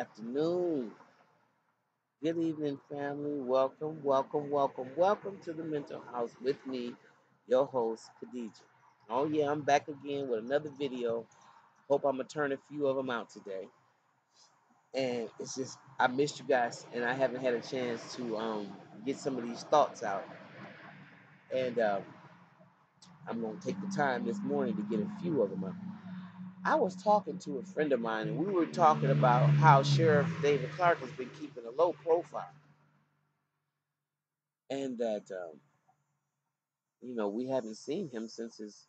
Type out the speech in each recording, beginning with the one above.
afternoon. Good evening, family. Welcome, welcome, welcome, welcome to the Mental House with me, your host, Khadija. Oh, yeah, I'm back again with another video. Hope I'm going to turn a few of them out today. And it's just, I missed you guys, and I haven't had a chance to get some of these thoughts out. And I'm going to take the time this morning to get a few of them out. I was talking to a friend of mine, and we were talking about how Sheriff David Clark has been keeping a low profile. And that we haven't seen him since his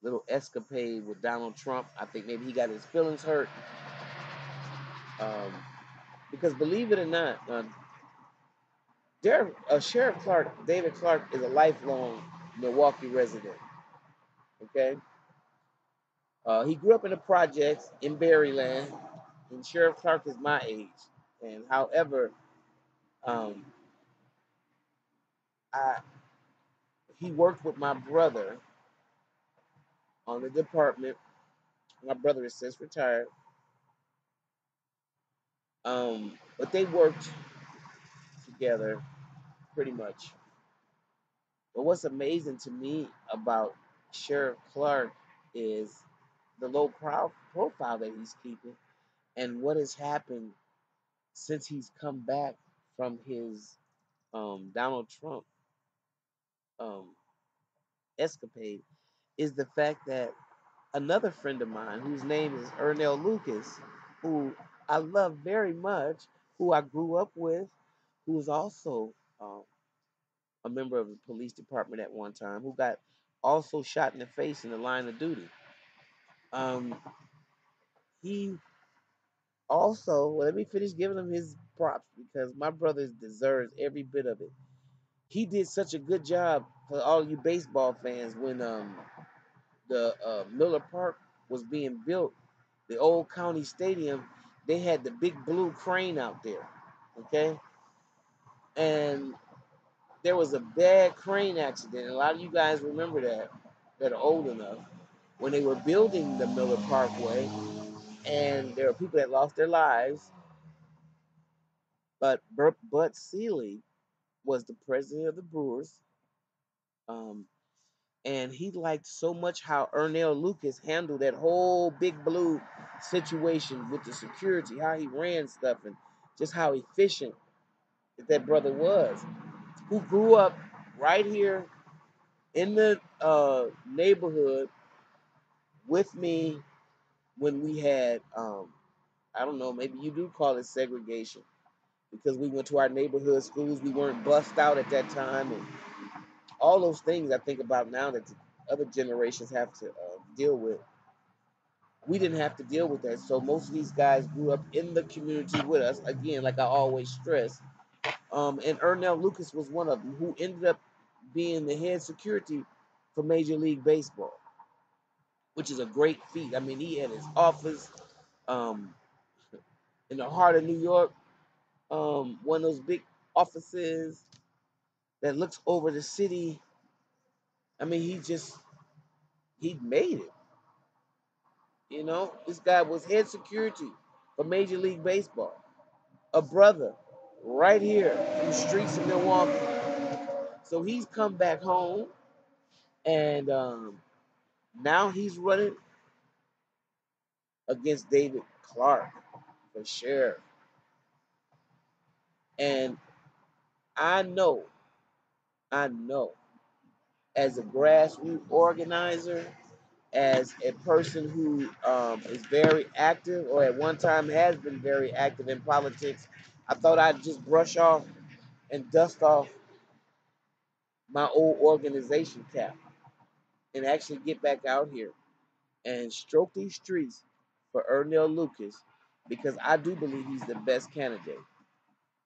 little escapade with Donald Trump. I think maybe he got his feelings hurt. Um, because believe it or not, Sheriff Clark, David Clark, is a lifelong Milwaukee resident. Okay, he grew up in the projects in Berryland, and Sheriff Clark is my age. And however, um, I he worked with my brother on the department. My brother is since retired. But they worked together pretty much. But what's amazing to me about Sheriff Clark is the low profile that he's keeping and what has happened since he's come back from his Donald Trump um, escapade is the fact that another friend of mine, whose name is Earnell Lucas, who I love very much, who I grew up with, who is also a member of the police department at one time, who got also shot in the face in the line of duty. Um, he also, well, let me finish giving him his props because my brother deserves every bit of it. He did such a good job for all you baseball fans when the Miller Park was being built, the old county stadium. They had the big blue crane out there, okay, and there was a bad crane accident. A lot of you guys remember that are old enough when they were building the Miller Parkway, and there were people that lost their lives. But Bud Selig was the president of the Brewers, um, and he liked so much how Earnell Lucas handled that whole Big Blue situation with the security, how he ran stuff, and just how efficient that brother was, who grew up right here in the neighborhood with me when we had, I don't know, maybe you do call it segregation because we went to our neighborhood schools. We weren't bussed out at that time, and all those things I think about now that the other generations have to deal with. We didn't have to deal with that. So most of these guys grew up in the community with us. Again, like I always stress. And Earnell Lucas was one of them who ended up being the head security for Major League Baseball, which is a great feat. I mean, he had his office um, in the heart of New York, one of those big offices that looks over the city. I mean, he made it. This guy was head security for Major League Baseball, a brother right here from the streets of Milwaukee. So he's come back home, and now he's running against David Clark for sheriff. And I know, I know, as a grassroots organizer, as a person who is very active or at one time has been very active in politics, I thought I'd just brush off and dust off my old organization cap and actually get back out here and stroke these streets for Earnell Lucas because I do believe he's the best candidate.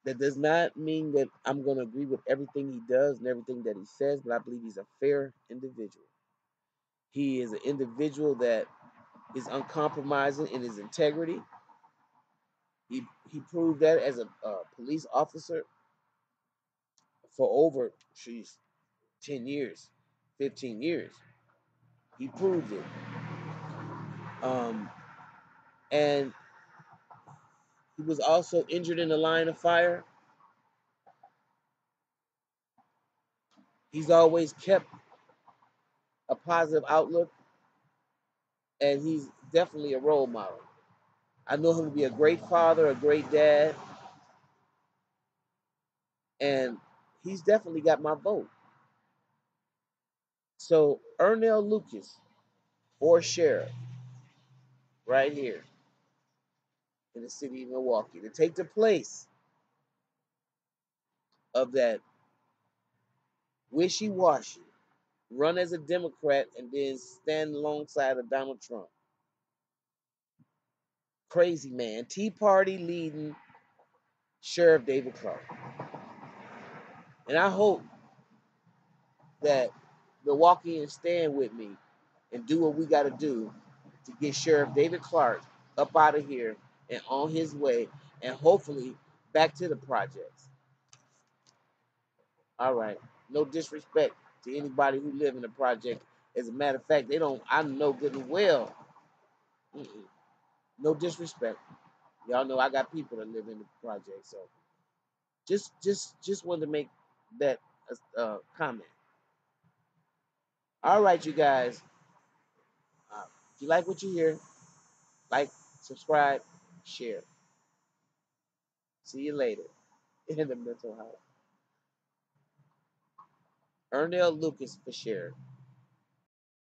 That does not mean that I'm going to agree with everything he does and everything that he says, but I believe he's a fair individual. He is an individual that is uncompromising in his integrity. He proved that as a police officer for over, 10 years, 15 years. He proved it. Um, and He was also injured in the line of fire. He's always kept a positive outlook, and he's definitely a role model. I know him to be a great father, a great dad, and he's definitely got my vote. So Earnell Lucas for sheriff right here in the city of Milwaukee to take the place of that wishy-washy, run as a Democrat and then stand alongside of Donald Trump. Crazy man. Tea Party leading Sheriff David Clark. And I hope that Milwaukeeans stand with me and do what we got to do to get Sheriff David Clark up out of here and on his way and hopefully back to the projects. All right. No disrespect to anybody who live in the project. As a matter of fact, they don't. I know good and well. Mm-mm. No disrespect. Y'all know I got people that live in the project, so just wanted to make that comment. All right, you guys. If you like what you hear, like, subscribe, share. See you later in the mental health. Earnell Lucas for share.